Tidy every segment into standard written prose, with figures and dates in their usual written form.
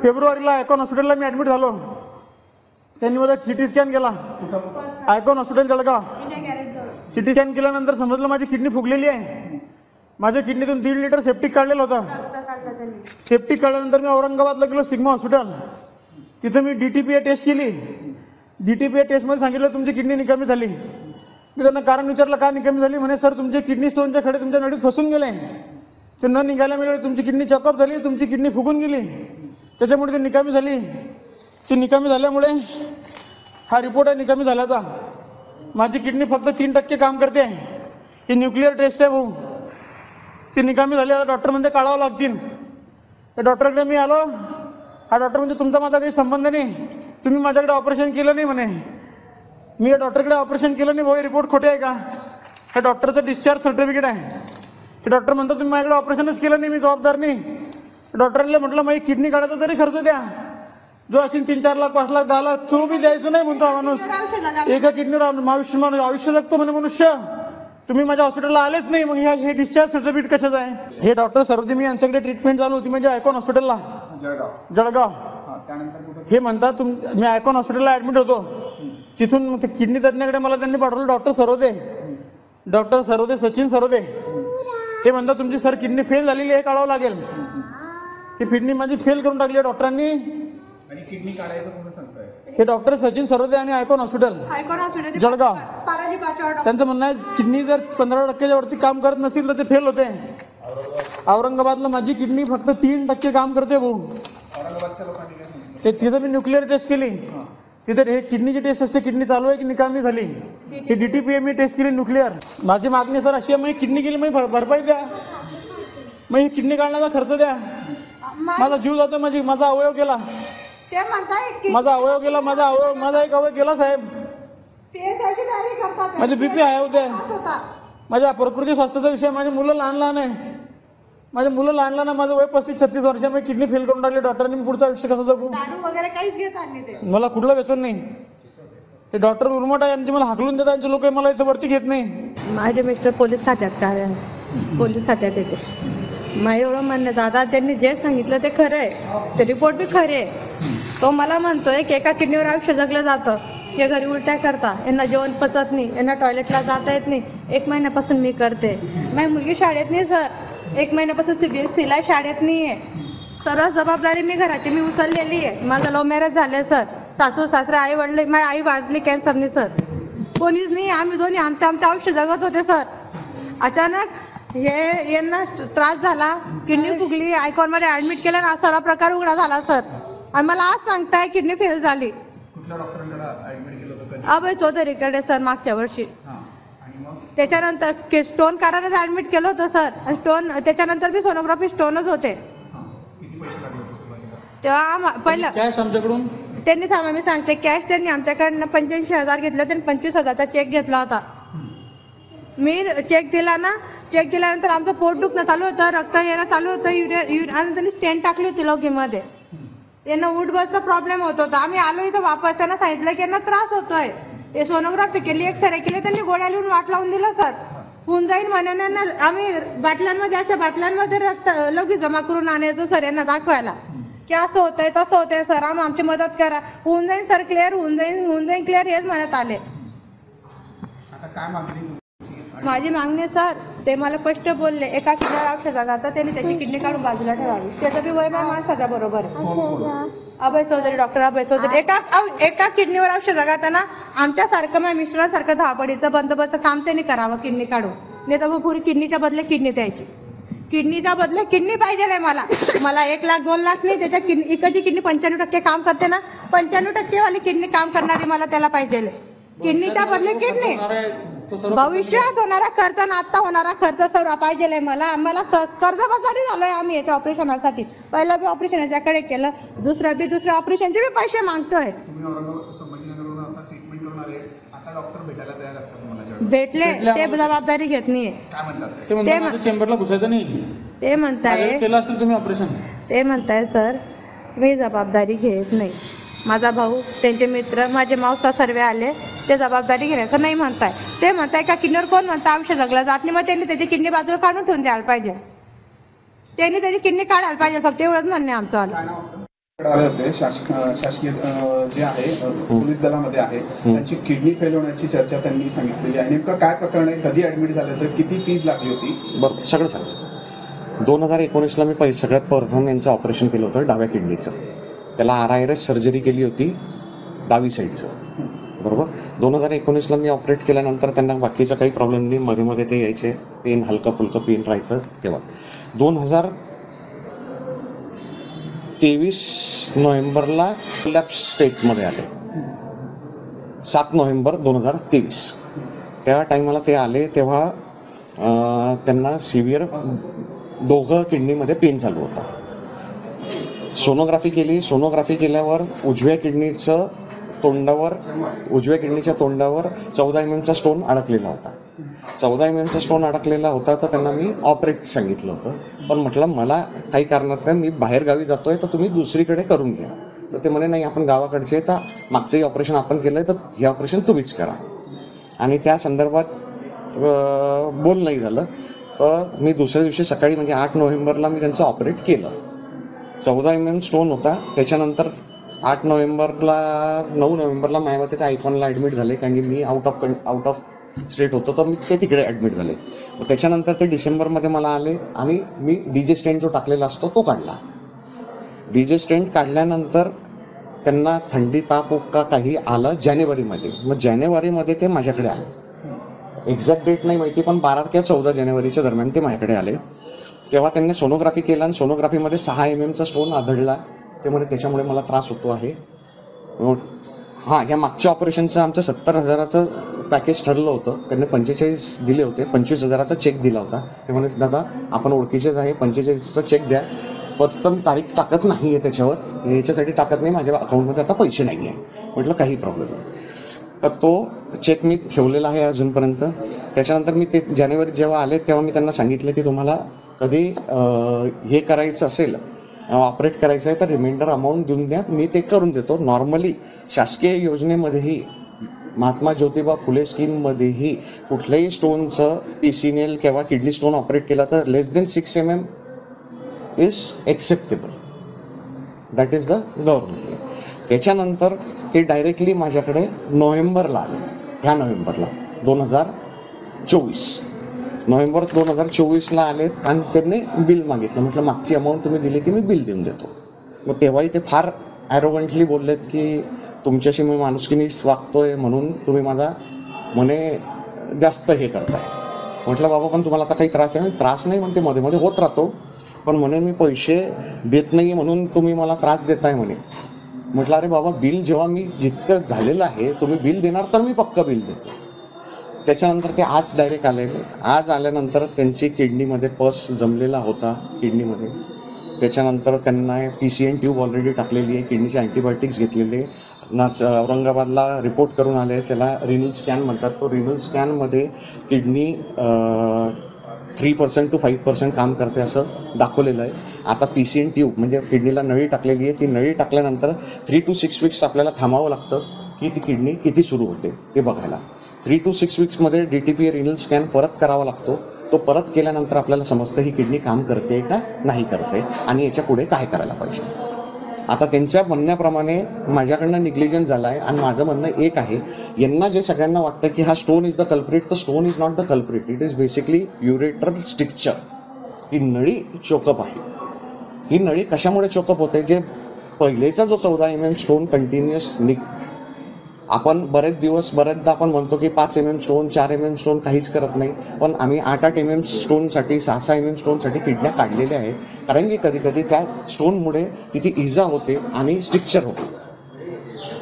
फेब्रुवारीला आयकॉन हॉस्पिटलला मी ॲडमिट झालो. त्यांनी मला सिटी स्कॅन केला. Icon hospital Jalgaon. CT scan केल्यानंतर समजलं माझी किडनी फुगलेली आहे. माझ्या किडनीतून 1.5 लिटर सेप्टिक काढलेलं होतं. सेप्टिक काढल्यानंतर मी औरंगाबादला गेलो सिग्मा हॉस्पिटल. तिथं मी DTPA टेस्ट केली. DTPA टेस्टमध्ये सांगितलं तुमची किडनी निकामी झाली. मी त्यांना कारण विचारलं का निकामी झाली. म्हणे सर तुमचे किडनी स्टोनचे खडे तुमच्या नळीत फसून गेले, ते न निघायला मिळाले. तुमची किडनी चॉकअप झाली, तुमची किडनी फुगून गेली, त्याच्यामुळे ती निकामी झाली. ती निकामी झाल्यामुळे हा रिपोर्ट आहे निकामी झाल्याचा. माझी किडनी फक्त 3% काम करते. ही न्यूक्लिअर टेस्ट आहे भाऊ. ती निकामी झाली. आता डॉक्टर म्हणजे काढावं लागतील. त्या डॉक्टरकडे मी आलो. हा डॉक्टर म्हणजे तुमचा माझा काही संबंध नाही, तुम्ही माझ्याकडे ऑपरेशन केलं नाही म्हणे. मी या डॉक्टरकडे ऑपरेशन केलं नाही भाऊ, हे रिपोर्ट खोटे आहे का. हे डॉक्टरचं डिस्चार्ज सर्टिफिकेट आहे. ते डॉक्टर म्हणतात तुम्ही माझ्याकडे ऑपरेशनच केलं नाही, मी जबाबदार नाही. डॉक्टरला म्हटलं माझी किडनी काढायचा तरी खर्च द्या, जो असेल 3-4 लाख 5 लाख 10 लाख, तो बी द्यायचं नाही म्हणतो माणूस. एका किडनीवर आयुष्य जगतो म्हणे मनुष्य. तुम्ही माझ्या हॉस्पिटलला आलेच नाही, मग हे डिस्चार्ज सर्टिफिकेट कशाचं आहे. हे डॉक्टर सरोदे मी यांच्याकडे ट्रीटमेंट चालू होती म्हणजे आयकॉन हॉस्पिटलला जळगाव. हे म्हणतात मी आयकॉन हॉस्पिटलला ॲडमिट होतो. तिथून ते किडनी तज्ञाकडे मला त्यांनी पाठवलं डॉक्टर सरोदे सचिन सरोदे. ते म्हणतात तुमची सर किडनी फेल झालेली आहे, काढावं लागेल. ती किडनी माझी फेल करून टाकली आहे डॉक्टरांनी. आणि किडनी काढायचं कोण सांगताय. हे डॉक्टर सचिन सरोदे आणि आयकॉन हॉस्पिटल जळगाव. त्यांचं म्हणणं आहे किडनी जर 15%च्या वरती काम करत नसेल तर ते फेल होते. औरंगाबादला माझी किडनी फक्त 3% काम करते भाऊ. औरंगाबादच्या लोकांनी काय सांगितलं. ते तिथं मी न्यूक्लिअर टेस्ट केली. तिथे हे किडनीची टेस्ट असते, किडनी चालू आहे की निकामी झाली. ही DTPA मी टेस्ट केली न्यूक्लिअर. माझी मागणी सर अशी आहे, मग किडनी गेली मग भरपाई द्या, मग ही किडनी काढण्याचा खर्च द्या. माझा जीव जातो, माझा अवयव गेला, माझा एक अवयव गेला साहेब. माझे BP आहे होते. माझ्या प्रकृती स्वास्थ्याचा विषय. माझी मुलं लहान आहे. माझं वय 35-36 वर्ष. मी किडनी फेल करून टाकली डॉक्टरांनी. मी पुढचं आयुष्य कसं जगू. मला कुठलं व्यसन नाही. हे डॉक्टर उर्मट आहे, यांची मला हाकलून देतात यांचे लोक, मला याचं वरती घेत नाही. माझे मिस्टर पोलीस खात्यात येते. मग एवढं म्हणणं दादा त्यांनी जे सांगितलं ते खरं आहे, ते रिपोर्ट बी खरे आहे. तो मला म्हणतोय की एका किडनीवर आयुष्य जगलं जातं. हे घरी उलट्या करता, यांना जेवण पचत नाही, यांना टॉयलेटला जाता येत नाही. 1 महिन्यापासून मी करते. माझी मुलगी शाळेत नाही सर, 1 महिन्यापासून CBSEला शाळेत नाही आहे. सर्व जबाबदारी मी घराची मी उचललेली आहे. माझं लव्ह मॅरेज झालं सर. सासू सासरे आई वडले, माझी आई वाढली कॅन्सरने सर. कोणीच नाही, आम्ही दोन्ही आमचं आयुष्य जगत होते सर. अचानक यांना त्रास झाला, किडनी फुगली, आयकॉनमध्ये ॲडमिट केलं ना, सर्व प्रकार उघडा झाला सर. आणि मला आज सांगताय किडनी फेल झाली. कुठल्या डॉक्टरांकडे ऍडमिट केलं होतं. अभय चौधरीकडे सर मागच्या वर्षी. त्याच्यानंतर स्टोन काराने ॲडमिट केलं होतं सर. स्टोन त्याच्यानंतर बी सोनोग्राफी स्टोनच होते. किती पैसे लागले होते सुरुवातीला. तेव्हा पहिलं कॅश आमच्याकडून त्यांनी थांबा मी सांगते. कॅश त्यांनी आमच्याकडनं 85,000 घेतलं. त्यांनी 25,000चा चेक घेतला होता. मी चेक दिला ना, चेक दिल्यानंतर आमचं पोट दुखणं चालू होतं, रक्त येणं चालू होतं, आणि त्यांनी स्टेंट टाकली होती लौकीमध्ये. त्यांना उठबसचा प्रॉब्लेम होत होता. आम्ही आलो इथं वापस, त्यांना सांगितलं की यांना त्रास होतोय. ते सोनोग्राफी केली, एक्सरे केले, त्यांनी गोळ्या लिहून वाट लावून दिला सर. होऊन जाईल म्हणण्यानं आम्ही अशा बाटल्यांमध्ये रक्त लौकी जमा करून आणायचो सर यांना दाखवायला की असं होतंय तसं होतंय सर, आमची मदत करा, होऊन जाईल सर क्लिअर, होऊन जाईल क्लिअर, हेच म्हणत आले. आता काय मागणी. माझी मागणी सर, ते मला स्पष्ट बोलले एका किडनीवर औषध जाता त्यांनी त्याची किडनी काढून बाजूला ठेवावी. त्याचं बी वय माणसाच्या बरोबर आहे. अभय चौधरी, डॉक्टर अभय चौधरी. एका किडनीवर औषध जगाताना आमच्यासारखं माझ्या मिस्टरांसारखं धावपडीचं बंदोबस्त काम त्यांनी करावं किडनी काढून. नाही तर मग पुरी किडनीच्या बदले किडनी द्यायची. किडनीच्या बदले किडनी पाहिजे मला 1 लाख 2 लाख नाही. त्याच्या इकडची किडनी 95% काम करते ना, 95% वाली किडनी काम करणारी मला त्याला पाहिजे. किडनीच्या बदले किडनी. भविष्यात होणारा खर्च आणि आता होणारा खर्च सर्व पाहिजे मला. आम्हाला कर्जबाजारी झालोय आम्ही याच्या ऑपरेशनासाठी. पहिलं बी ऑपरेशन याच्याकडे केलं, दुसऱ्या ऑपरेशनचे बी पैसे मागतोय. भेटले ते जबाबदारी घेत नाहीये. चेंबरला घुसायचं नाही ते म्हणताय. केलं असेल तुम्ही ऑपरेशन. ते म्हणताय सर मी जबाबदारी घेत नाही. माझा भाऊ, त्यांचे मित्र, माझे मावसा सर्व आले, ते जबाबदारी घेण्याचं नाही म्हणताय. ते म्हणताय का किडनीवर कोण म्हणतं आयुष्य जगलं जात नाही, मग त्यांनी त्याची किडनी बाजूला काढून ठेवून द्यायला पाहिजे. त्यांनी त्याची किडनी काढायला पाहिजे, फक्त एवढंच म्हणणे आमचं. आले होते शासकीय जे आहे पोलीस दलामध्ये आहे त्यांची किडनी फेल होण्याची चर्चा त्यांनी सांगितलेली आहे. नेमकं काय प्रकरण आहे, कधी ऍडमिट झाले, तर किती फीज लागली होती? बरं, सगळं सांग. 2019ला मी सगळ्यात प्रथम यांचं ऑपरेशन केलं होतं डाव्या किडनीचं. त्याला RIRS सर्जरी केली होती डावी साईडचं, बरोबर. 2019ला मी ऑपरेट केल्यानंतर त्यांना बाकीचा काही प्रॉब्लेम नाही, मध्ये मध्ये ते यायचे, पेन हलकं फुलकं पेन राहायचं. तेव्हा 2023 नोव्हेंबरला लॅप्स स्टेटमध्ये आले. 7 नोव्हेंबर 2023 त्या टायमाला ते आले. तेव्हा त्यांना सिव्हिअर दोघं किडनीमध्ये पेन चालू होता. सोनोग्राफी केली. सोनोग्राफी केल्यावर उजव्या किडनीच्या तोंडावर 14 mm स्टोन अडकलेला होता. 14 mm स्टोन अडकलेला होता तर त्यांना मी ऑपरेट सांगितलं होतं. पण म्हटलं मला काही कारणात मी बाहेर गावी जातोय तर तुम्ही दुसरीकडे करून घ्या. तर ते म्हणे नाही, आपण गावाकडचे, तर मागचंही ऑपरेशन आपण केलंय तर हे ऑपरेशन तुम्हीच करा. आणि त्या संदर्भात बोलणंही झालं. तर मी दुसऱ्या दिवशी सकाळी म्हणजे 8 नोव्हेंबरला मी त्यांचं ऑपरेट केलं. 14 mm स्टोन होता. त्याच्यानंतर 9 नोव्हेंबरला माझ्या ते आयकॉनला ॲडमिट झाले, कारण की मी आउट ऑफ स्टेट होतो, तर मी ते तिकडे ॲडमिट झाले. त्याच्यानंतर ते डिसेंबरमध्ये मला आले आणि मी DJ स्टेंट जो टाकलेला असतो तो काढला. DJ स्टेंट काढल्यानंतर त्यांना थंडी ताप उक्का काही आलं जानेवारीमध्ये. मग जानेवारीमध्ये ते माझ्याकडे आले. एक्झॅक्ट डेट नाही माहिती, पण 12 किंवा 14 जानेवारीच्या दरम्यान ते माझ्याकडे आले. तेव्हा त्यांनी सोनोग्राफी केला आणि सोनोग्राफीमध्ये 6 mm स्टोन आढळला. ते म्हणजे त्याच्यामुळे मला त्रास होतो आहे. हां, ह्या मागच्या ऑपरेशनचं आमचं 70,000चं पॅकेज ठरलं होतं. त्यांनी 45 दिले होते. 25,000चा चेक दिला होता. ते म्हणे दादा आपण ओळखीचेच आहे, 45चा चेक द्या. फक्त मी तारीख टाकत नाही आहे त्याच्यावर, याच्यासाठी टाकत नाही, माझ्या अकाउंटमध्ये आता पैसे नाही आहे. म्हटलं काही प्रॉब्लेम नाही. तर तो चेक मी ठेवलेला आहे अजूनपर्यंत. त्याच्यानंतर मी ते जानेवारीत जेव्हा आले तेव्हा मी त्यांना सांगितलं की तुम्हाला कधी हे करायचं असेल, ऑपरेट करायचं आहे तर रिमाइंडर अमाऊंट देऊन द्या, मी ते करून देतो. नॉर्मली शासकीय योजनेमध्येही महात्मा ज्योतिबा फुले स्कीममध्येही कुठल्याही स्टोनचं PCNL किंवा किडनी स्टोन ऑपरेट केला तर less than 6 mm is acceptable. That is the government. त्याच्यानंतर ते डायरेक्टली माझ्याकडे नोव्हेंबरला आले. ह्या नोव्हेंबरला 2024 नोव्हेंबर 2024ला आलेत आणि त्यांनी बिल मागितलं. म्हटलं मागची अमाऊंट तुम्ही दिली की मी बिल देऊन देतो. मग तेव्हाही ते फार ॲरोगंटली बोललेत की तुमच्याशी मी माणुसकीने वागतोय म्हणून तुम्ही माझा म्हणे जास्त हे करताय. म्हटलं बाबा पण तुम्हाला आता काही त्रास आहे? त्रास नाही म्हणते, मध्ये मध्ये होत राहतो, पण म्हणे मी पैसे देत नाही म्हणून तुम्ही मला त्रास देताय म्हणे. म्हटलं अरे बाबा, बिल जेव्हा मी जितकं झालेलं आहे तुम्ही बिल देणार तर मी पक्का बिल देतो. त्याच्यानंतर ते आज डायरेक्ट आले. आज आल्यानंतर त्यांची किडनीमध्ये पस जमलेला होता किडनीमध्ये. त्याच्यानंतर त्यांना PCN ट्यूब ऑलरेडी टाकलेली आहे, किडनीचे अँटीबायोटिक्स घेतलेले. औरंगाबादला रिपोर्ट करून आले, त्याला रिनल स्कॅन म्हणतात. तो रिनल स्कॅनमध्ये किडनी 3% to 5% काम करते असं दाखवलेलं आहे. आता PCN ट्यूब म्हणजे किडनीला नळी टाकलेली आहे. ती नळी टाकल्यानंतर 3 to 6 weeks आपल्याला थांबावं लागतं की ती किडनी किती सुरू होते ते बघायला. 3 to 6 weeksमध्ये DTPA रिनल स्कॅन परत करावा लागतो. तो परत केल्यानंतर आपल्याला समजतं ही किडनी काम करते का नाही करते आणि याच्या पुढे काय करायला पाहिजे. आता त्यांच्या म्हणण्याप्रमाणे माझ्याकडनं निग्लिजन्स झाला आहे आणि माझं म्हणणं एक आहे, यांना जे सगळ्यांना वाटतं की हा स्टोन इज द कल्प्रिट, तर stone is not the culprit. It is basically ureter stricture. ती नळी चोकअप आहे. ही नळी कशामुळे चोकअप होते? जे पहिलेचा जो 14 mm स्टोन कंटिन्युअस आपण बरेचदा आपण म्हणतो की 5 mm स्टोन 4 mm स्टोन काहीच करत नाही, पण आम्ही 8 mm स्टोनसाठी 6 mm स्टोनसाठी किडन्या काढलेल्या आहे. कारण की कधी कधी त्या स्टोनमुळे तिथे इजा होते आणि स्ट्रिक्चर होते.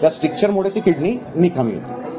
त्या स्ट्रिक्चरमुळे ती किडनी निकामी होते.